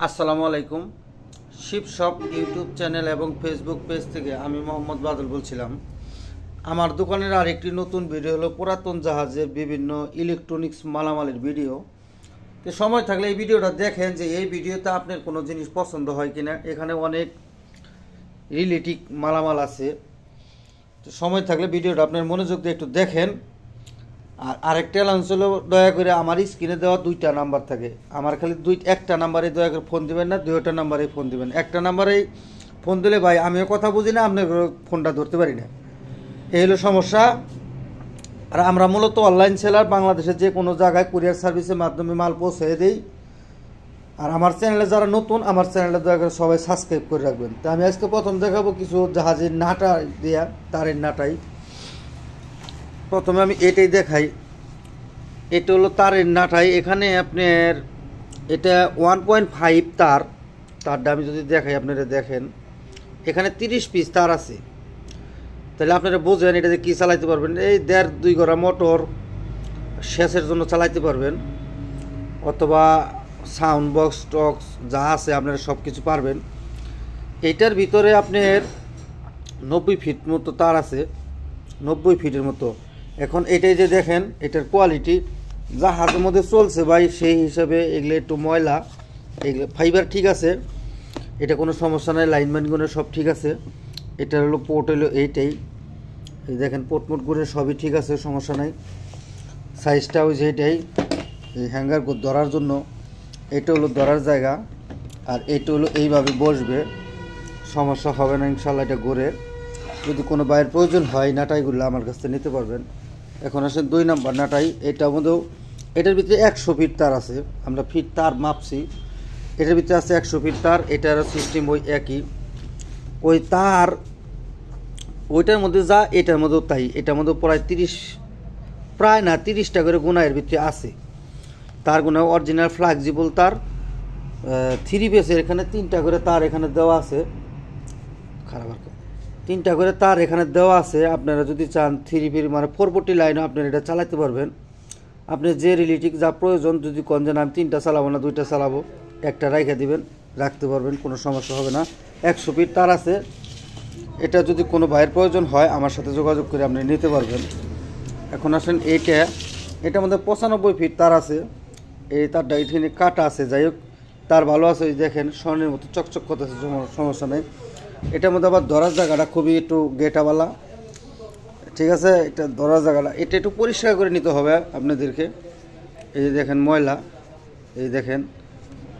আসসালামু আলাইকুম। Sheep shop YouTube channel এবং ফেসবুক পেজ থেকে আমি মোহাম্মদ বাদল বলছিলাম। আমার দোকানের আরেকটি নতুন ভিডিও হলো পুরাতন জাহাজের বিভিন্ন ইলেকট্রনিক্স মালামালের ভিডিও। তো সময় থাকলে এই ভিডিওটা দেখেন যে এই ভিডিওতে আপনার কোনো জিনিস পছন্দ হয় কিনা। এখানে অনেক রিলেটিভ মালামাল আছে। তো সময় থাকলে ভিডিওটা আপনার মনোযোগ দিয়ে একটু দেখেন। আর আরেকটা অ্যালাউন্স হলো, দয়া করে আমার স্ক্রিনে দেওয়া দুইটা নাম্বার থাকে, আমার খালি একটা নাম্বারে দয়া করে ফোন দিবেন না, দুইটা নাম্বারেই ফোন দিবেন। একটা নাম্বারেই ফোন দিলে ভাই আমিও কথা বুঝি না, আপনার ফোনটা ধরতে পারি না, এই হলো সমস্যা। আর আমরা মূলত অনলাইন সেলার, বাংলাদেশের যে কোনো জায়গায় কুরিয়ার সার্ভিসের মাধ্যমে মাল পৌঁছে দিই। আর আমার চ্যানেলে যারা নতুন, আমার চ্যানেলে দয়া করে সবাই সাবস্ক্রাইব করে রাখবেন। তো আমি আজকে প্রথম দেখাবো কিছু জাহাজের নাটা দেয়া, তারের নাটাই। প্রথমে আমি এটাই দেখাই। এটা হলো তারের নাটাই। এখানে আপনার এটা 1.5 তারটা আমি যদি দেখাই, আপনারা দেখেন এখানে 30 পিস তার আছে। তাহলে আপনারা বোঝেন এটাতে কী চালাইতে পারবেন। এই 1.5-2 গড়া মোটর সেচের জন্য চালাইতে পারবেন, অথবা সাউন্ড বক্স টক্স যা আছে আপনারা সব কিছু পারবেন। এইটার ভিতরে আপনার 90 ফিট মতো তার আছে, 90 ফিটের মতো। এখন এটাই যে দেখেন, এটার কোয়ালিটি জাহাজের মধ্যে চলছে ভাই, সেই হিসাবে এগুলো একটু ময়লা, এগুলো ফাইবার ঠিক আছে, এটা কোনো সমস্যা নাই, লাইনম্যানগুলো সব ঠিক আছে। এটা হলো পোর্ট, হলো এইটাই, এই দেখেন পোর্ট মোটগুলো সবই ঠিক আছে, সমস্যা নাই। সাইজটা ওই যে এইটাই, এই হ্যাঙ্গার ধরার জন্য এটা হলো ধরার জায়গা। আর এটা হলো এইভাবে বসবে, সমস্যা হবে না ইনশাল্লাহ। এটা ঘুরে যদি কোনো বাইরের প্রয়োজন হয় নাটাইগুলো আমার কাছ থেকে নিতে পারবেন। এখন আসেন 2 নাম্বার নাটাই। এটার মধ্যেও, এটার ভিতরে 100 ফিট তার আছে, আমরা ফিট তার মাপছি। এটার ভিতরে আছে 100 ফিট তার। এটার সিস্টেম ওই একই, ওই তার ওইটার মধ্যে যা এটার মধ্যেও তাই। এটার মধ্যেও প্রায় না 30টা করে গুণা এর ভিতরে আছে। তার গুণা অরিজিনাল ফ্লেক্সিবল তার 3 পিসের। এখানে 3টা করে তার এখানে দেওয়া আছে, খারাপ আর 3টা করে তার এখানে দেওয়া আছে। আপনারা যদি চান 3 পিস মানে 440 লাইনও আপনারা এটা চালাতে পারবেন। আপনি যে রিলেটিভ যা প্রয়োজন, যদি কোন যে আমি 3টা চালাবো না 2টা চালাবো, একটা রাইখে দিবেন, রাখতে পারবেন, কোনো সমস্যা হবে না। 100 ফিট তার আছে। এটা যদি কোনো ভাইয়ের প্রয়োজন হয় আমার সাথে যোগাযোগ করে আপনি নিতে পারবেন। এখন আসেন এটার মধ্যে 95 ফিট তার আছে। এই তারটা এখানে কাটা আছে, যাই হোক তার ভালো আছে, ওই দেখেন স্বর্ণের মতো চকচক করতেছে, সমস্যা নেই। এটার মধ্যে আবার ধরার জায়গাটা খুবই একটু গেটাওয়ালা, ঠিক আছে। এটা ধরার জায়গাটা এটা একটু পরিষ্কার করে নিতে হবে আপনাদেরকে। এই যে দেখেন ময়লা, এই দেখেন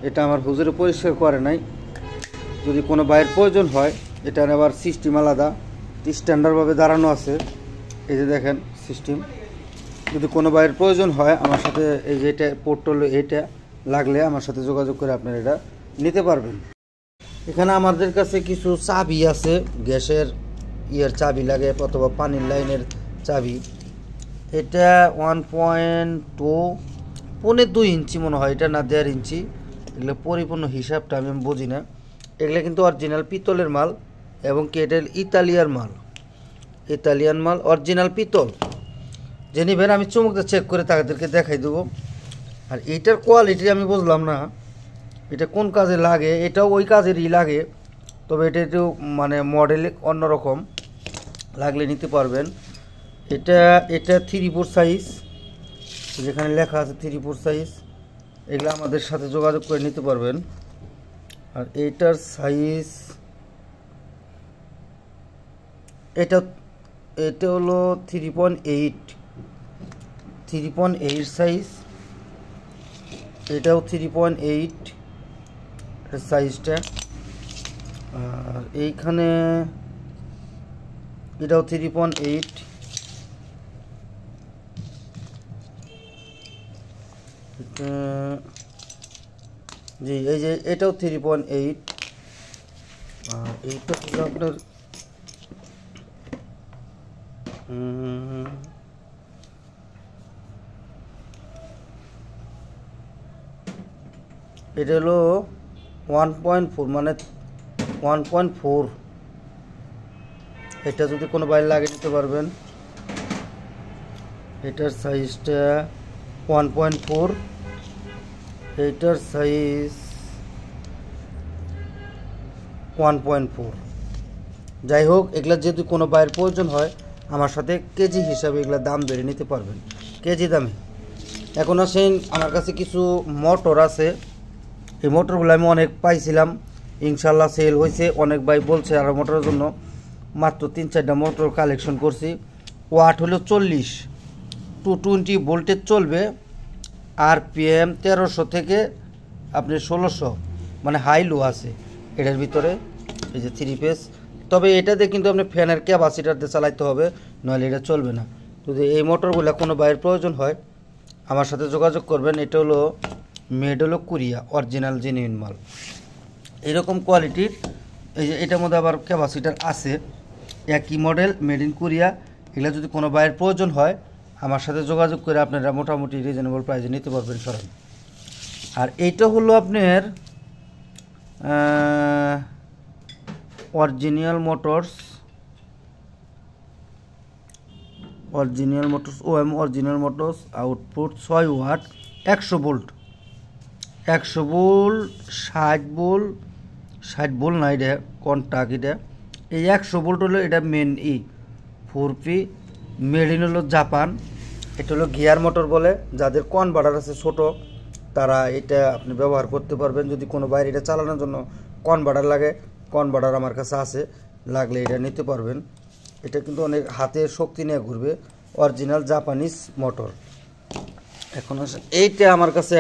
এটা আমার হুজুরে পরিষ্কার করে নাই। যদি কোনো বাইরের প্রয়োজন হয়, এটার আবার সিস্টেম আলাদা, স্ট্যান্ডার্ডভাবে দাঁড়ানো আছে। এই যে দেখেন সিস্টেম, যদি কোনো বাইরের প্রয়োজন হয় আমার সাথে, এই যে এটা পোর্ট হলো, এইটা লাগলে আমার সাথে যোগাযোগ করে আপনারা এটা নিতে পারবেন। এখানে আমাদের কাছে কিছু চাবি আছে, গ্যাসের ইয়ের চাবি লাগে অথবা পানির লাইনের চাবি। এটা 1.2 ইঞ্চি মনে হয়, এটা না 1.5 ইঞ্চি। এগুলো পরিপূর্ণ হিসাবটা আমি বুঝি না। এগুলো কিন্তু অরিজিনাল পিতলের মাল, এবং কি এটা ইতালিয়ান মাল, অরিজিনাল পিতল। যে নিবেন আমি চমকটা চেক করে তাদেরকে দেখাই দেবো। আর এইটার কোয়ালিটি আমি বুঝলাম না এটা কোন কাজে লাগে, এটাও ওই কাজেরই লাগে, তবে এটা একটু মানে মডেল অন্যরকম, লাগলে নিতে পারবেন। এটা 3/4 সাইজ, যেখানে লেখা আছে 3/4 সাইজ, এগুলো আমাদের সাথে যোগাযোগ করে নিতে পারবেন। আর এইটার সাইজ এটা হলো 3.8 সাইজ। এটাও 3.8 সাইজটা। আর এইখানে এটাও 3.8। জি, এই যে এটাও 3.8। আর এইটা হলো আপনার এটা হলো 1.4, মানে 1.4। এটা যদি কোনো বাইরে লাগিয়ে নিতে পারবেন। এটার সাইজটা 1.4, এইটার সাইজ 1.4। যাই হোক, এগুলা যদি কোনো বাইয়ের প্রয়োজন হয় আমার সাথে কেজি হিসাবে এগুলা দাম ধরে নিতে পারবেন, কেজি দামে। এখন আসেন, আমার কাছে কিছু মোটর আছে। এই মোটরগুলো আমি অনেক পাইছিলাম, ইনশাল্লাহ সেল হয়েছে। অনেক ভাই বলছে আর মোটরের জন্য মাত্র 3-4টা মোটর কালেকশন করছি। ওয়াট হলো 40, 220 ভোল্টেজ চলবে। RPM 1300 থেকে আপনি 1600, মানে হাই লো আছে এটার ভিতরে। এই যে 3 পেজ, তবে এটাতে কিন্তু আপনি ফ্যানের ক্যাপাসিটারতে চালাইতে হবে, নইলে এটা চলবে না। যদি এই মোটরগুলো কোনো বাইরের প্রয়োজন হয় আমার সাথে যোগাযোগ করবেন। এটা হলো মেড হলো কোরিয়া, অরিজিনাল জেনুইন মাল, এরকম কোয়ালিটির। এই যে এটার মধ্যে আবার ক্যাপাসিটার আছে, একই মডেল, মেড ইন কোরিয়া। এগুলো যদি কোনো বাইরের প্রয়োজন হয় আমার সাথে যোগাযোগ করে আপনারা মোটামুটি রিজনেবল প্রাইসে নিতে পারবেন সরাসরি। আর এইটা হলো আপনার original motors OM original motors, output 6 watt, 100 volt, 60 volt না, এটা কন্টাক্ট। এটা এই 100 ভোল্ট হলো এটা মেন 4P, মেড ইন হলো জাপান। এটা হলো গিয়ার মোটর বলে, যাদের কনভার্টার আছে ছোট তারা এটা আপনি ব্যবহার করতে পারবেন। যদি কোনো বাইরে এটা চালানোর জন্য কনভার্টার লাগে, কনভার্টার আমার কাছে আছে, লাগলে এটা নিতে পারবেন। এটা কিন্তু অনেক হাতের শক্তি নিয়ে ঘুরবে, অরিজিনাল জাপানিজ মোটর। এখন এইটা আমার কাছে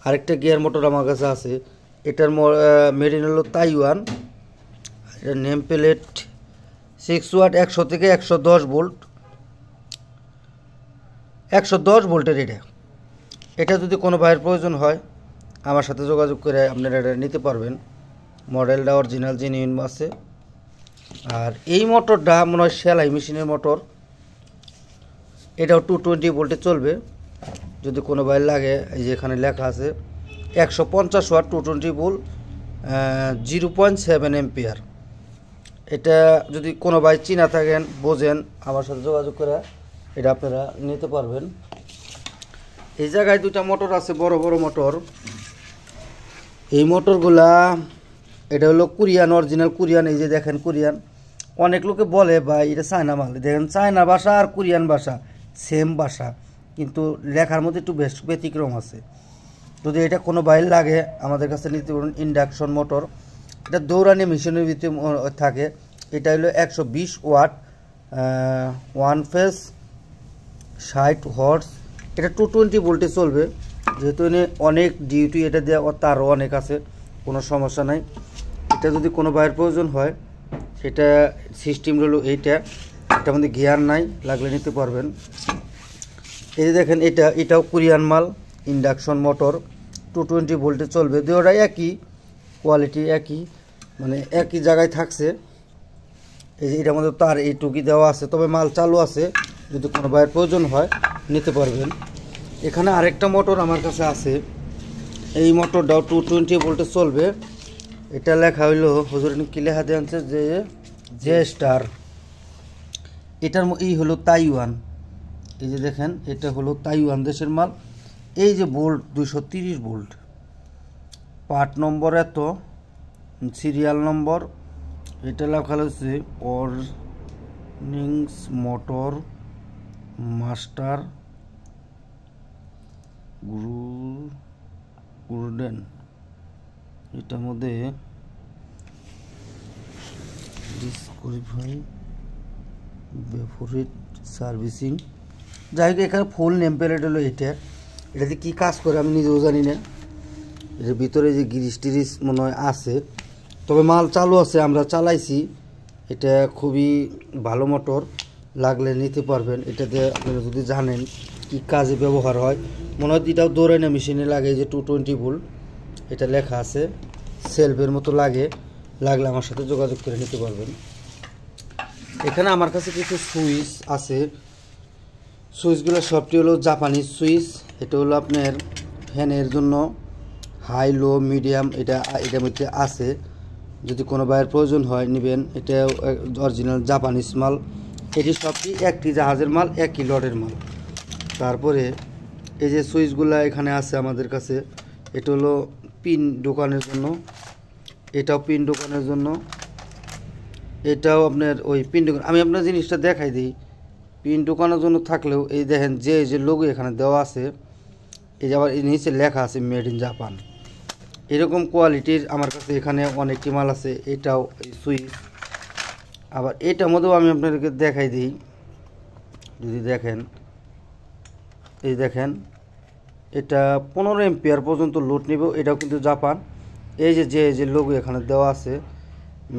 আরেকটা গিয়ার মোটর আমার কাছে আছে। এটার মেড ইন হলো তাইওয়ান। এটার নেম প্লেট 6 ওয়াট, 100 থেকে 110 ভোল্ট, 110 ভোল্টের। এটা যদি কোনো বাইরের প্রয়োজন হয় আমার সাথে যোগাযোগ করে আপনারা এটা নিতে পারবেন। মডেলটা অরিজিনাল জেনুইন আছে। আর এই মোটরটা মনে হয় সেলাই মেশিনের মোটর, এটাও 220 ভোল্টে চলবে। যদি কোনো বাইর লাগে, এই যে এখানে লেখা আছে 150 ওয়াট, 220 ভোল্ট, 0.7 এম্পিয়ার। এটা যদি কোনো ভাই চিনা থাকেন, বোঝেন, আমার সাথে যোগাযোগ করে এটা আপনারা নিতে পারবেন। এই জায়গায় দুটা মোটর আছে, বড় বড় মোটর। এই মোটরগুলা এটা হলো কোরিয়ান, অরিজিনাল কোরিয়ান। এই যে দেখেন কোরিয়ান। অনেক লোকে বলে ভাই এটা চায়না মাল, দেখেন চায়না ভাষা আর কোরিয়ান ভাষা সেম ভাষা, কিন্তু লেখার মধ্যে একটু বেশ ব্যতিক্রম আছে। যদি এটা কোনো বাইর লাগে আমাদের কাছে নিতে পারবেন। ইন্ডাকশন মোটর, এটা দৌড়ানি মেশিনের ভিতরে থাকে। এটা হলো 120 ওয়াট, 1 ফেজ, 60 হর্স। এটা 220 ভোল্টে চলবে। যেহেতু এনে অনেক ডিউটি এটা দেওয়া, তারও অনেক আছে, কোনো সমস্যা নাই। এটা যদি কোনো বাইরের প্রয়োজন হয়, এটা সিস্টেম হলো এটার মধ্যে গিয়ার নাই, লাগলে নিতে পারবেন। এই যে দেখেন, এটাও কোরিয়ান মাল, ইন্ডাকশন মোটর, 220 ভোল্টে চলবে। দুটোটাই একই কোয়ালিটি, একই মানে একই জায়গায় থাকছে। এই যে এটার মধ্যে তার এইটুকি দেওয়া আছে, তবে মাল চালু আছে। যদি কোনো বাইরের প্রয়োজন হয় নিতে পারবেন। এখানে আরেকটা মোটর আমার কাছে আছে। এই মোটরটাও 220 ভোল্টে চলবে। এটা লেখা হইলো, হুজুর কি লেখা দিয়ে আনছে, যে স্টার। এটার হলো তাইওয়ান। এই যে দেখেন, এটা হলো তাইওয়ান দেশের মাল। এই যে ভোল্ট 230 ভোল্ট, পার্ট নম্বর এত, সিরিয়াল নম্বর। এটা লেখা হচ্ছে অর্নিংস মোটর মাস্টার গুরুডেন। এটার মধ্যে ডিসকোয়ালিফাই বেফোরেট সার্ভিসিং। যাই হোক, এখানে ফুল নেম প্লেট হলো এটাতে কী কাজ করে আমি নিজেও জানি না। এটার ভিতরে যে গিরিশ টিরিশ মনে হয় আছে, তবে মাল চালু আছে, আমরা চালাইছি। এটা খুবই ভালো মোটর, লাগলে নিতে পারবেন। এটাতে আপনারা যদি জানেন কী কাজে ব্যবহার হয়, মনে হয় এটাও দৌড়াই না মেশিনে লাগে। যে 220 ভোল্ট, এটা লেখা আছে, সেলফের মতো লাগলে আমার সাথে যোগাযোগ করে নিতে পারবেন। এখানে আমার কাছে কিছু সুইচ আছে। সুইচগুলো সবটি হলো জাপানিজ সুইচ। এটা হলো আপনার ফ্যানের জন্য, হাই লো মিডিয়াম, এটার মধ্যে আছে। যদি কোনো বাইরের প্রয়োজন হয় নেবেন। এটা অরিজিনাল জাপানিজ মাল। এটি সবটি একটি জাহাজের মাল, একই লটের মাল। তারপরে এই যে সুইচগুলো এখানে আছে আমাদের কাছে, এটা হলো পিন ঢোকানোর জন্য। এটাও পিন দোকানের জন্য, এটাও আপনার ওই পিন দোকান। আমি আপনার জিনিসটা দেখাই দিই, পিন দোকানের জন্য থাকলেও এই দেখেন যে লোগো এখানে দেওয়া আছে, এই যে আবার নিচে লেখা আছে মেড ইন জাপান। এরকম কোয়ালিটির আমার কাছে এখানে অনেকটি মাল আছে। এটাও এই সুইচ, আবার এটার মধ্যেও আমি আপনাদেরকে দেখাই দিই, যদি দেখেন, এই দেখেন এটা 15 এম্পিয়ার পর্যন্ত লোড নেব। এটাও কিন্তু জাপান। এই যে লোগো এখানে দেওয়া আছে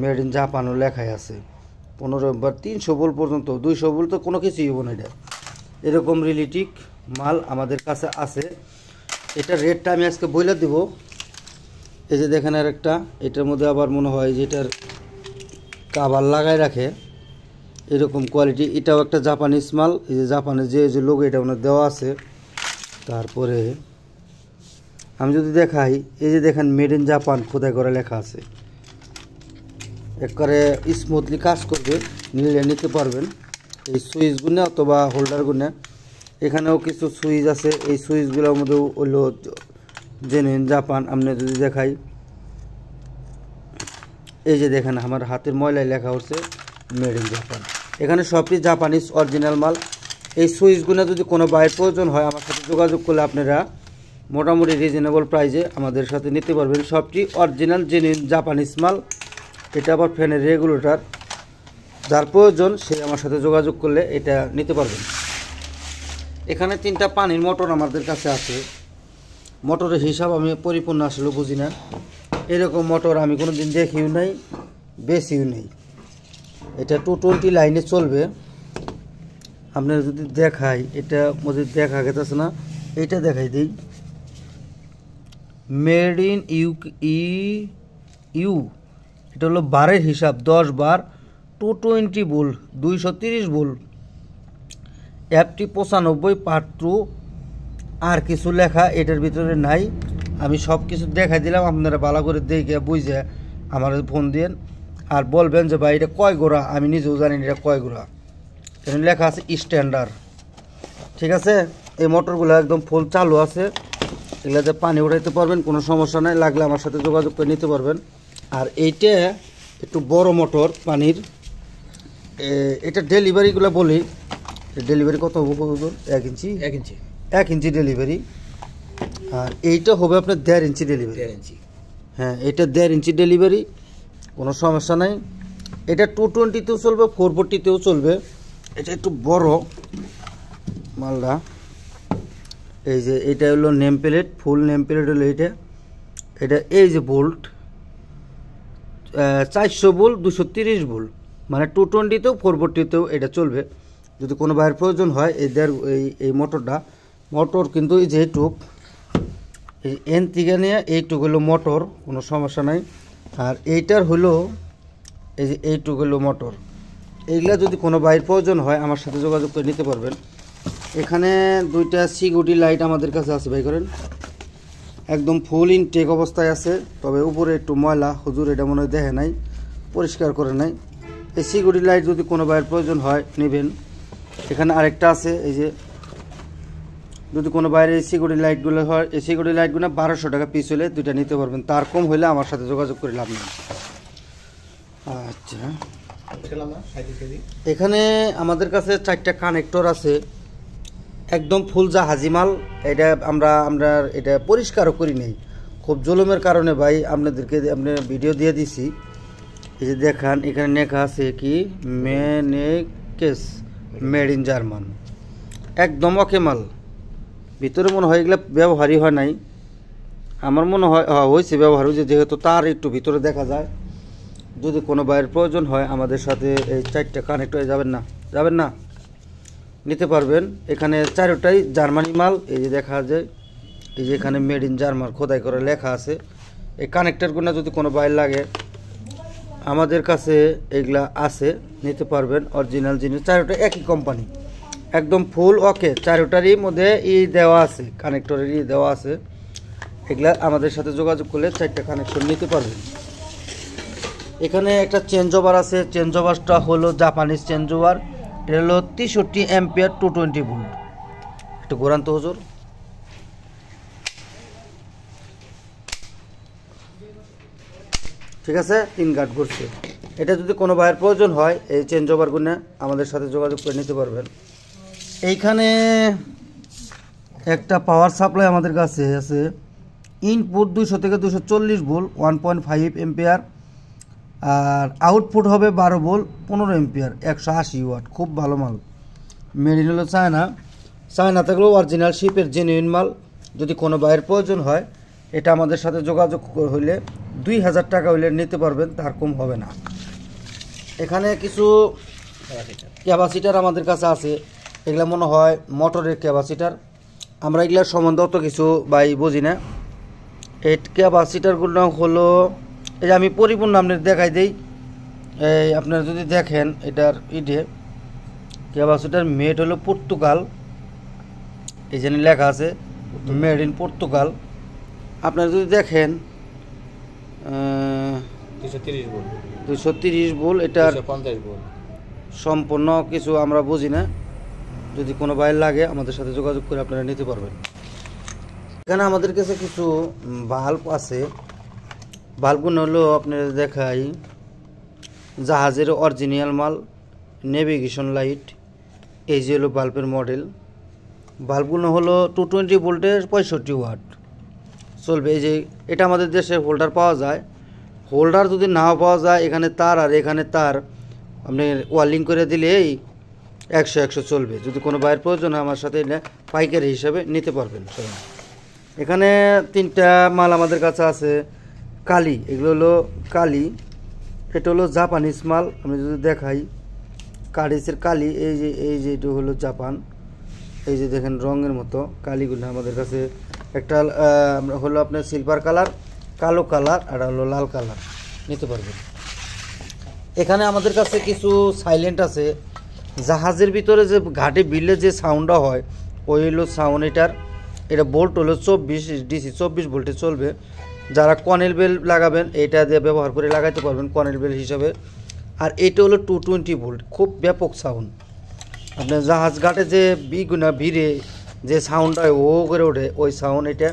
মেড ইন জাপানও লেখাই আছে। 15 এম্পিয়ার 300 ভোল্ট পর্যন্ত, 200 ভোল্ট তো কোনো কিছুই হবো না। এটা এরকম রিলেটিক মাল আমাদের কাছে আছে। এটা রেটটা আমি আজকে বইলা দিব। এই যে দেখেন আর একটা, এটার মধ্যে আবার মনে হয় যে এটার কাভার লাগাই রাখে, এরকম কোয়ালিটি। এটাও একটা জাপানিজ মাল। এই যে জাপানের যে লোগো এটা ওনার দেওয়া আছে। তারপরে আমি যদি দেখাই, এই যে দেখেন মেড ইন জাপান খোদাই করে লেখা আছে। একবারে স্মুথলি কাজ করবে, নিতে পারবেন। এই সুইচগুলো অথবা হোল্ডারগুলো, এখানেও কিছু সুইচ আছে। এই সুইচগুলোর মধ্যে হলো জেনুইন জাপান। আপনি যদি দেখাই, এই যে দেখেন আমার হাতের ময়লায় লেখা হচ্ছে মেড ইন জাপান। এখানে সবটি জাপানিজ অরিজিনাল মাল। এই সুইচগুলো যদি কোনো বাইরের প্রয়োজন হয় আমার সাথে যোগাযোগ করলে আপনারা মোটামুটি রিজনেবল প্রাইসে আমাদের সাথে নিতে পারবেন। সবটি অরিজিনাল জেনুইন জাপানিজ মাল। এটা আবার ফ্যানের রেগুলেটর, যার প্রয়োজন সে আমার সাথে যোগাযোগ করলে এটা নিতে পারবেন। এখানে 3টা পানির মোটর আমাদের কাছে আছে। মোটরের হিসাব আমি পরিপূর্ণ আসলে বুঝি না। এরকম মোটর আমি কোনো দিন দেখিও নাই, বেশিও নেই। এটা 220 লাইনে চলবে। আপনারা যদি দেখাই, এটা মধ্যে দেখা গেছে না, এটা দেখাই দিই। মেড ইন ইউ, এটা হলো বারের হিসাব, 10 বার, 220 ভোল্ট, 230 ভোল্ট, অ্যাপটি 95 পার্ট 2। আর কিছু লেখা এটার ভিতরে নাই। আমি সব কিছু দেখাই দিলাম, আপনারা ভালো করে দেখে বুঝে আমার ফোন দিন আর বলবেন যে ভাই এটা কয় গোড়া। আমি নিজেও জানি এটা কয় গোড়া। এখানে লেখা আছে স্ট্যান্ডার্ড, ঠিক আছে। এই মোটরগুলো একদম ফুল চালু আছে। এগুলাতে পানি উঠাইতে পারবেন, কোনো সমস্যা নাই। লাগলে আমার সাথে যোগাযোগ করে নিতে পারবেন। আর এইটা একটু বড় মোটর পানির। এটা ডেলিভারিগুলো বলি, ডেলিভারি কত হবে? 1 ইঞ্চি, 1 ইঞ্চি ডেলিভারি। আর এইটা হবে আপনার 1.5 ইঞ্চি ডেলিভারি। হ্যাঁ, এটা 1.5 ইঞ্চি ডেলিভারি, কোনো সমস্যা নাই। এটা 220তেও চলবে, 440তেও চলবে। এটা একটু বড় মালটা। এই যে এটা হলো name plate, full name plate হলো এটা। এই যে ভোল্ট 400 ভোল্ট, 230 ভোল্ট, মানে 220তেও 440তেও এটা চলবে। যদি কোনো বাইরের প্রয়োজন হয় এই মোটর কিন্তু এই যে এইটুক, এই এন থেকে নিয়ে এইটুক হলো মোটর, কোনো সমস্যা নাই। আর এইটার হলো এই যে এইটুক হলো মোটর। এইগুলা যদি কোনো বাইরের প্রয়োজন হয় আমার সাথে যোগাযোগ করে নিতে পারবেন। এখানে 2টা সিকিউরিটি লাইট আমাদের কাছে আছে, ভাই করেন, একদম ফুল ইনটেক অবস্থায় আছে। তবে উপরে একটু ময়লা, হুজুর এটা মনে হয় দেখে নাই, পরিষ্কার করে নাই। এই সিকিউরিটি লাইট যদি কোনো বাইরের প্রয়োজন হয় নেবেন। এখানে আরেকটা আছে, এই যে যদি কোনো বাইরে এই সিকিউরিটি লাইটগুলো হয়, এই সিকিউরিটি লাইটগুলো 1200 টাকা পিস হলে 2টা নিতে পারবেন। তার কম হলে আমার সাথে যোগাযোগ করে লাভ নেই। আচ্ছা, এখানে আমাদের কাছে 4টা কানেক্টর আছে, একদম ফুল জাহাজি মাল। এটা আমরা এটা পরিষ্কারও করি নাই, খুব জুলুমের কারণে ভাই আপনাদেরকে ভিডিও দিয়ে দিছি। এই যে দেখান, এখানে লেখা আছে কি মেনেকেস মেড ইন জার্মান, একদম ওকে মাল। ভিতরে মনে হয় এগুলো ব্যবহারই হয় নাই, আমার মনে হয় হয়েছে ব্যবহার হয়েছে, যেহেতু তার একটু ভিতরে দেখা যায়। যদি কোনো বাইরের প্রয়োজন হয় আমাদের সাথে এই 4টা কানেক্ট হয়ে যাবেন না নিতে পারবেন। এখানে 4টাই জার্মানি মাল। এই যে দেখা যায়, এই যে এখানে মেড ইন জার্মান খোদাই করে লেখা আছে। এই কানেক্টরগুলো যদি কোনো বাইরে লাগে আমাদের কাছে এগুলা আছে, নিতে পারবেন। অরিজিনাল জিনিস, 4টা একই কোম্পানি, একদম ফুল ওকে। 4টারই মধ্যে দেওয়া আছে, কানেক্টরের দেওয়া আছে। এগুলা আমাদের সাথে যোগাযোগ করলে 4টা কানেকশন নিতে পারবেন। এখানে একটা চেঞ্জ ওভার আছে, চেঞ্জ ওভারটা হলো জাপানিজ চেঞ্জ ওভার। এটা হলো 63 অ্যাম্পিয়ার, 220 ভোল্ট। একটু ঘোরান তো হুজুর। ঠিক আছে, 3 গাঁট ঘুরছে। এটা যদি কোনো ভাইয়ের প্রয়োজন হয় এই চেঞ্জ ওভারগুলো আমাদের সাথে যোগাযোগ করে নিতে পারবেন। এইখানে একটা পাওয়ার সাপ্লাই আমাদের কাছে আছে, ইনপুট 200 থেকে 240 ভোল্ট 1.5 এম্পিয়ার, আর আউটপুট হবে 12 ভোল্ট 15 এম্পিয়ার 180 ওয়াট। খুব ভালো মাল, মেড ইন হলো চায়না থাকলেও অরিজিনাল শিপের জেনুইন মাল। যদি কোনো ভাইয়ের প্রয়োজন হয় এটা আমাদের সাথে যোগাযোগ হইলে 2000 টাকা হইলে নিতে পারবেন, তার কম হবে না। এখানে কিছু ক্যাপাসিটার আমাদের কাছে আছে, এগুলো মনে হয় মোটরের ক্যাপাসিটার। আমরা এগুলোর সম্বন্ধে অত কিছু ভাই বুঝি না। এই ক্যাপাসিটারগুলো হলো, এই যে আমি পরিপূর্ণ আপনার দেখাই দিই। এই আপনারা যদি দেখেন এটার ক্যাপাসিটার মেড হলো পর্তুগাল, এই জন্য লেখা আছে মেড ইন পর্তুগাল। আপনারা যদি দেখেন 230 ভোল্ট, এটার সম্পূর্ণ কিছু আমরা বুঝি না। যদি কোনো বাইর লাগে আমাদের সাথে যোগাযোগ করে আপনারা নিতে পারবেন। এখানে আমাদের কাছে কিছু বাল্ব আছে, বাল্বগুলো হলো আপনারা দেখাই, জাহাজের অরিজিনাল মাল, নেভিগেশন লাইট। এই যে হলো বাল্বের মডেল। বাল্বগুলো হলো 220 ভোল্টের 65 ওয়াট চলবে। এই যে এটা আমাদের দেশে হোল্ডার পাওয়া যায়, হোল্ডার যদি নাও পাওয়া যায় এখানে তার আর এখানে তার আপনি ওয়ার্লিং করে দিলেই 100 চলবে। যদি কোনো বাইরের প্রয়োজন হয় আমার সাথে পাইকারি হিসাবে নিতে পারবেন। এখানে 3টা মাল আমাদের কাছে আছে, কালি। এগুলো হলো কালি, এটা হলো জাপানিজ মাল। আমি যদি দেখাই কারিসের কালি, এই যে এটা হলো জাপান। এই যে দেখেন রঙের মতো কালিগুলো আমাদের কাছে একটা হলো আপনার সিলভার কালার, কালো কালার, আর হলো লাল কালার নিতে পারবেন। এখানে আমাদের কাছে কিছু সাইলেন্ট আছে, জাহাজের ভিতরে যে ঘাটে বিলে যে সাউন্ডটা হয় ওই হলো সাউন্ড। এটা ভোল্ট হলো 24 ডিসি 24 ভোল্টে চলবে। যারা কনেল বেল লাগাবেন এটা দিয়ে ব্যবহার করে লাগাইতে পারবেন কনেল বেল হিসাবে। আর এটা হলো 220 ভোল্ট, খুব ব্যাপক সাউন্ড। আপনার জাহাজ ঘাটে যে ভিড়ে যে সাউন্ড হয় ও করে ওঠে, ওই সাউন্ড। এটা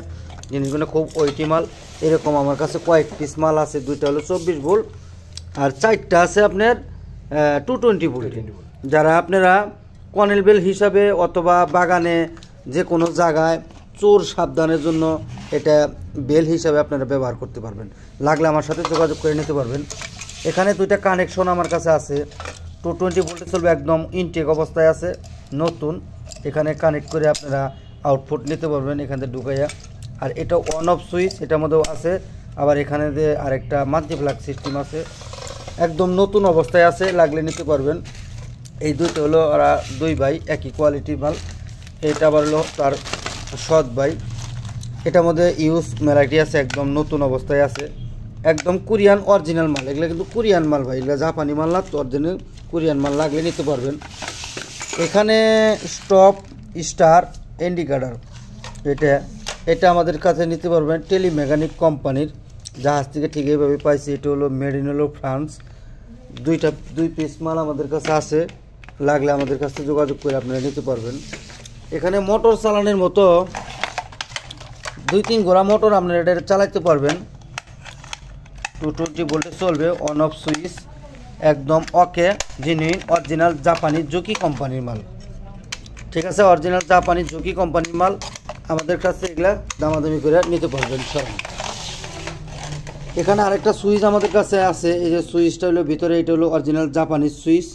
জিনিসগুলো খুব ওয়েটি মাল। এরকম আমার কাছে কয়েক পিস মাল আছে, 2টা হলো 24 ভোল্ট আর 4টা আছে আপনার 220 ভোল্ট। যারা আপনারা কনেল বেল হিসাবে অথবা বাগানে যে কোনো জায়গায় চোর সাবধানের জন্য এটা বেল হিসাবে আপনারা ব্যবহার করতে পারবেন, লাগলে আমার সাথে যোগাযোগ করে নিতে পারবেন। এখানে 2টা কানেকশন আমার কাছে আছে, 220 ভোল্টে চলবে, একদম ইনটেক অবস্থায় আছে, নতুন। এখানে কানেক্ট করে আপনারা আউটপুট নিতে পারবেন এখান থেকে ঢুকাইয়া। আর এটা অন অফ সুইচ এটার মধ্যেও আছে, আবার এখানে যে আরেকটা মাল্টিপ্লাগ সিস্টেম আছে, একদম নতুন অবস্থায় আছে, লাগলে নিতে পারবেন। এই 2টা হলো ওরা 2 ভাই, একই কোয়ালিটি মাল। এটা আবার হলো তার সৎ ভাই। এটার মধ্যে ইউজ ভ্যারাইটি আছে, একদম নতুন অবস্থায় আছে, একদম কোরিয়ান অরিজিনাল মাল। এগুলো কিন্তু কোরিয়ান মাল ভাই, এগুলো জাপানি মাল না, তো অরিজিনাল কোরিয়ান মাল, লাগলে নিতে পারবেন। এখানে স্টপ স্টার ইন্ডিকেটর, এটা আমাদের কাছে নিতে পারবেন টেলিমেকানিক কোম্পানির, জাহাজ থেকে ঠিক এইভাবে পাইছি। এটা হলো মেড ইন হলো ফ্রান্স। 2 পিস মাল আমাদের কাছে আছে, লাগলে আমাদের কাছে যোগাযোগ করে আপনারা নিতে পারবেন। এখানে মোটর চালানোর মতো 2-3 ঘোড়া মোটর আপনারা এটা চালাতে পারবেন, 220 ভোল্টে চলবে, অন অফ সুইচ, একদম ওকে, জেনুইন অরিজিনাল জাপানি জোকি কোম্পানির মাল। ঠিক আছে, অরিজিনাল জাপানি জোকি কোম্পানির মাল আমাদের কাছে এগুলা দামাদামি করে নিতে পারবেন সব। এখানে আরেকটা সুইচ আমাদের কাছে আছে, এই যে সুইচটা হলো ভিতরে, এটা হলো অরিজিনাল জাপানিজ সুইচ।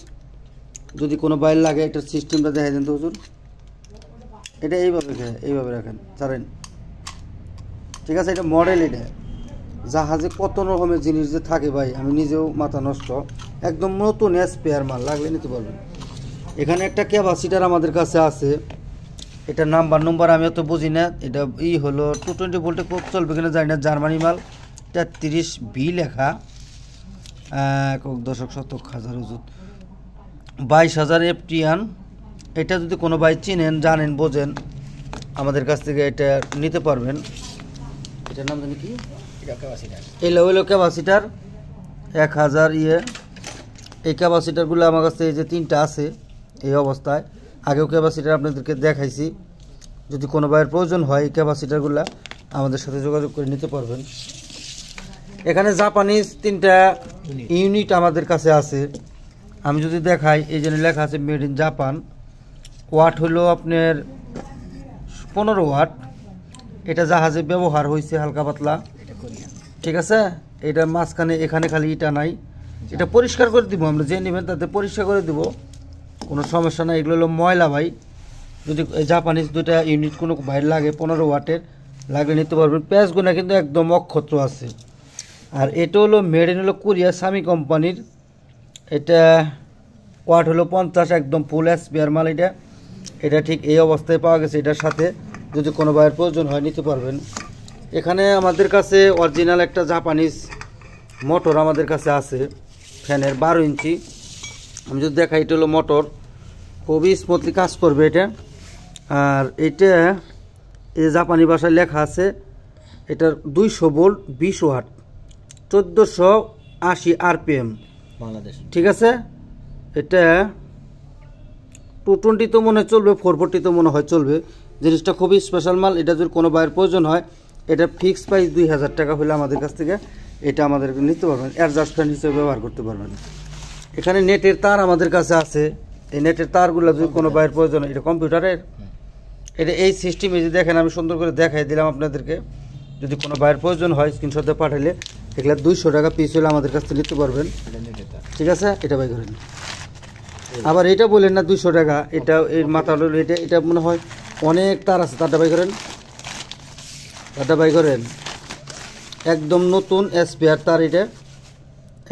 যদি কোনো বাইর লাগে এটার সিস্টেমটা দেখা দেন তো হুজুর। এটা এইভাবে রাখেন, ছাড়েন। ঠিক আছে, এটা মডেল। এটা জাহাজে কত রকমের জিনিস যে থাকে ভাই, আমি নিজেও মাথা নষ্ট। একদম নতুন স্পেয়ার মাল, লাগলে নিতে পারবেন। এখানে একটা ক্যাপাসিটার আমাদের কাছে আছে, এটা নাম্বার আমি অত বুঝি না। এটা হলো 220 ভোল্টে খুব চলবে কিনা জানি না, জার্মানি মাল। 33 বি লেখা, 1000 ওজুত 22,000 এফটিয়ান। এটা যদি কোনো ভাই চিনেন, জানেন, বোঝেন, আমাদের কাছ থেকে এটা নিতে পারবেন। এটার নাম জানি কি, এই হলো ক্যাপাসিটার 1000 এই ক্যাপাসিটারগুলো আমার কাছে এই যে 3টা আছে এই অবস্থায়। আগেও ক্যাপাসিটার আপনাদেরকে দেখাইছি। যদি কোনো ভাইয়ের প্রয়োজন হয় এই ক্যাপাসিটারগুলো আমাদের সাথে যোগাযোগ করে নিতে পারবেন। এখানে জাপানিজ 3টা ইউনিট আমাদের কাছে আছে। আমি যদি দেখাই, এই জন্য লেখা আছে মেড ইন জাপান। ওয়াট হলো আপনার 15 ওয়াট। এটা জাহাজে ব্যবহার হয়েছে হালকা পাতলা, ঠিক আছে। এটা মাঝখানে এখানে খালি ইটা নাই, এটা পরিষ্কার করে দিব আমরা, যে নেবেন তাতে পরিষ্কার করে দিব, কোনো সমস্যা নাই। এগুলো হলো ময়লা ভাই। যদি জাপানিজ 2টা ইউনিট কোনো বাইরে লাগে 15 ওয়াটের লাগলে নিতে পারবেন। প্যাচগুলো কিন্তু একদম অক্ষত আছে। আর এটা হলো মেড ইন হলো কোরিয়া সামি কোম্পানির। এটা ওয়াট হলো 50, একদম ফুল এসপিআর মাল। এটা ঠিক এই অবস্থায় পাওয়া গেছে। এটার সাথে যদি কোনো বাইরের প্রয়োজন হয় নিতে পারবেন। এখানে আমাদের কাছে অরিজিনাল একটা জাপানিজ মোটর আমাদের কাছে আছে, ফ্যানের 12 ইঞ্চি। আমি যদি দেখাই, এটা হলো মোটর, খুবই স্মুথলি কাজ করবে এটা। আর এটা এই জাপানি ভাষায় লেখা আছে, এটার 200 ভোল্ট 20 ওয়াট 1480 আরপিএম বাংলাদেশ, ঠিক আছে। এটা 220 তো মনে হয় চলবে, 440 তো মনে হয় চলবে। জিনিসটা খুবই স্পেশাল মাল। এটা যদি কোনো বাইরের প্রয়োজন হয়, এটা ফিক্স প্রাইস 2000 টাকা হলে আমাদের কাছ থেকে এটা আমাদের নিতে পারবেন, অ্যাডজাস্ট ফ্যান হিসেবে ব্যবহার করতে পারবেন। এখানে নেটের তার আমাদের কাছে আছে। এই নেটের তারগুলো যদি কোনো বাইরের প্রয়োজন হয়, এটা কম্পিউটারের, এটা এই সিস্টেমে যে দেখেন, আমি সুন্দর করে দেখাই দিলাম আপনাদেরকে। যদি কোনো বাইরের প্রয়োজন হয় স্ক্রিনশটে পাঠালে এগুলো 200 টাকা পিস হলে আমাদের কাছ থেকে নিতে পারবেন, ঠিক আছে। এটা বাই করেন। আবার এটা বলেন না 200 টাকা, এটা এর মাথা হলো এটা মনে হয় অনেক তার আছে, তারটা বাই করেন, তারটা বাই করেন। একদম নতুন এসপিআর তার, এটা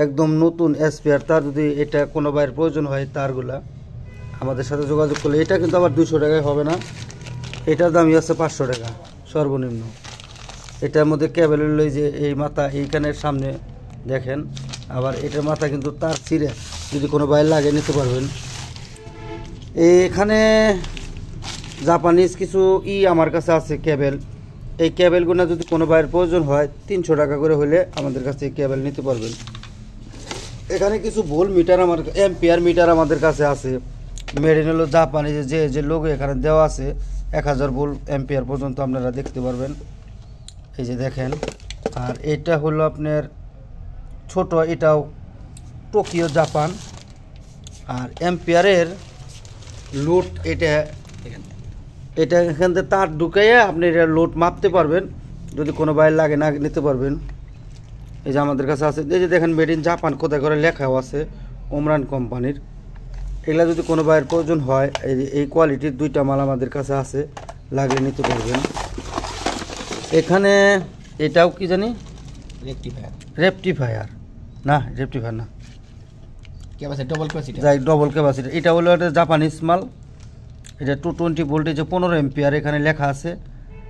একদম নতুন এসপিআর তার। যদি এটা কোনো বাইরের প্রয়োজন হয় তারগুলা আমাদের সাথে যোগাযোগ করলে, এটা কিন্তু আবার 200 টাকায় হবে না। এটার দামই আছে 500 টাকা সর্বনিম্ন। এটার মধ্যে কেবল হলো যে এই মাথা এইখানের সামনে দেখেন, আবার এটার মাথা কিন্তু তার ছিঁড়ে যদি কোনো বাইরে লাগে নিতে পারবেন। এখানে জাপানিজ কিছু আমার কাছে আছে কেবল। এই কেবলগুলো যদি কোনো বাইরের প্রয়োজন হয় 300 টাকা করে হলে আমাদের কাছে এই কেবল নিতে পারবেন। এখানে কিছু ভোল্ট মিটার, আমার এম্পিয়ার মিটার আমাদের কাছে আছে। মেড ইন হলো জাপানিজ, যে লোগো এখানে দেওয়া আছে 1000 ভোল্ট এম্পিয়ার পর্যন্ত আপনারা দেখতে পারবেন, এই যে দেখেন। আর এটা হলো আপনার ছোট, এটাও টোকিও জাপান। আর এম্পিয়ারের লোড, এটা এখান থেকে তার ঢুকাইয়া আপনি এটা লোড মাপতে পারবেন, যদি কোনো বাইরে লাগে না নিতে পারবেন। এই যে আমাদের কাছে আছে, এই যে দেখেন মেড ইন জাপান কোথায় করে লেখাও আছে, ওমরান কোম্পানির। এগুলা যদি কোনো বাইরের প্রয়োজন হয়, এই কোয়ালিটির 2টা মাল আমাদের কাছে আছে, লাগলে নিতে পারবেন। এখানে এটাও কি জানি, রেপটিফায়ার না, রেপটিফায়ার না, ডবল ক্যাপাসিটি। এটা হলো একটা জাপানিজ মাল। এটা 220 ভোল্টেজ 15 এম্পিয়ার এখানে লেখা আছে।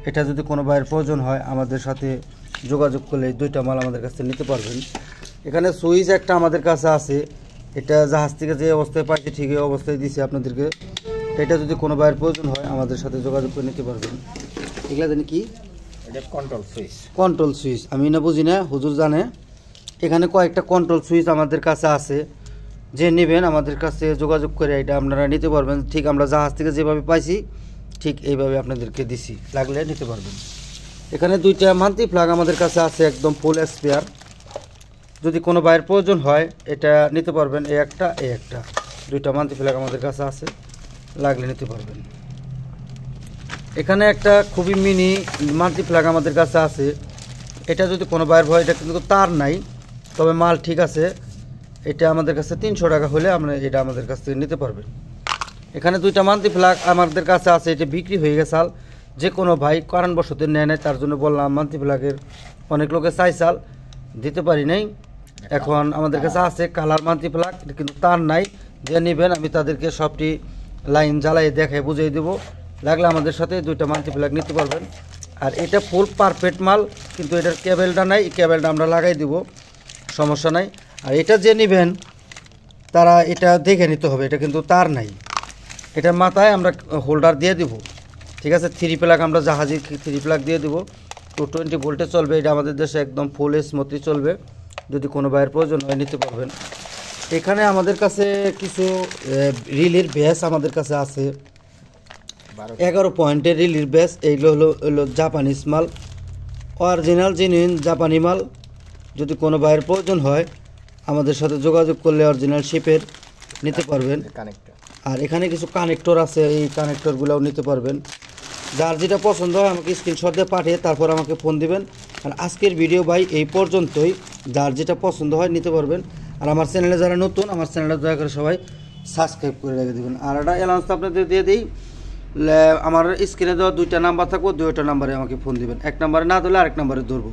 এটা যদি কোনো বাইরের প্রয়োজন হয় আমাদের সাথে যোগাযোগ করলে এই 2টা মাল আমাদের কাছে নিতে পারবেন। এখানে সুইচ একটা আমাদের কাছে আছে, এটা জাহাজ থেকে যে অবস্থায় পাইছে ঠিক এই অবস্থায় দিয়েছি আপনাদেরকে। এটা যদি কোনো বাইরের প্রয়োজন হয় আমাদের সাথে যোগাযোগ করে নিতে পারবেন। এগুলা জানি কি, কন্ট্রোল সুইচ। আমি না বুঝি না, হুজুর জানে। এখানে কয়েকটা কন্ট্রোল সুইচ আমাদের কাছে আছে, যে নেবেন আমাদের কাছে যোগাযোগ করে এটা আপনারা নিতে পারবেন। ঠিক আমরা জাহাজ থেকে যেভাবে পাইছি ঠিক এইভাবে আপনাদেরকে দিছি, লাগলে নিতে পারবেন। এখানে 2টা মান্থলি প্লাগ আমাদের কাছে আছে, একদম ফুল এসপিআর। যদি কোনো বাইরের প্রয়োজন হয় এটা নিতে পারবেন। এই একটা 2টা মান্থলি প্লাগ আমাদের কাছে আছে, লাগলে নিতে পারবেন। এখানে একটা খুবই মিনি মাল্টি প্লাগ আমাদের কাছে আছে। এটা যদি কোনো বাইরের ভয়, এটা কিন্তু তার নাই, তবে মাল ঠিক আছে। এটা আমাদের কাছে 300 টাকা হলে আমরা এটা আমাদের কাছ থেকে নিতে পারবেন। এখানে 2টা মাল্টি প্লাগ আমাদের কাছে আছে, এটা বিক্রি হয়ে গেছে। যে কোনো ভাই কারণবশত নেয় নাই, তার জন্য বললাম মাল্টি প্লাগের অনেক লোকে চাইছাল, দিতে পারি নাই। এখন আমাদের কাছে আছে কালার মাল্টি প্লাগ, কিন্তু তার নাই। যে নেবেন আমি তাদেরকে সবটি লাইন জ্বালাই দেখায় বুঝিয়ে দেবো, লাগলে আমাদের সাথে 2টা মাল্টি প্লাগ নিতে পারবেন। আর এটা ফুল পারফেক্ট মাল, কিন্তু এটার কেবেলটা নাই, এই কেবেলটা আমরা লাগাই দিব, সমস্যা নাই। আর এটা যে নেবেন তারা এটা দেখে নিতে হবে, এটা কিন্তু তার নাই। এটার মাথায় আমরা হোল্ডার দিয়ে দিব, ঠিক আছে। 3 প্লাগ আমরা জাহাজি 3 প্লাগ দিয়ে দিব, 220 ভোল্টে চলবে। এটা আমাদের দেশে একদম ফুল স্মুথলি চলবে, যদি কোনো বাইরের প্রয়োজন হয় নিতে পারবেন। এখানে আমাদের কাছে কিছু রিলের ব্যাস আমাদের কাছে আছে, 11 পয়েন্টের রিলের ব্যাস। এইগুলো হলো জাপানিজ মাল, অরিজিনাল জেনুইন জাপানি মাল। যদি কোনো ভাইয়ের প্রয়োজন হয় আমাদের সাথে যোগাযোগ করলে অরিজিনাল শিপের নিতে পারবেন। আর এখানে কিছু কানেক্টর আছে, এই কানেক্টরগুলোও নিতে পারবেন। যার যেটা পছন্দ হয় আমাকে স্ক্রিনশট দিয়ে পাঠিয়ে তারপর আমাকে ফোন দিবেন। আর আজকের ভিডিও ভাই এই পর্যন্তই, যার যেটা পছন্দ হয় নিতে পারবেন। আর আমার চ্যানেলে যারা নতুন, আমার চ্যানেলটা দয়া করে সবাই সাবস্ক্রাইব করে রেখে দেবেন। আর একটা অ্যানাউন্স আপনাদের দিয়ে দিই, আমার স্ক্রিনে দেওয়া 2টা নাম্বার থাকবো, 2টা নাম্বারে আমাকে ফোন দিবেন। 1 নাম্বারে না ধরলে আরেক নাম্বারে ধরবো।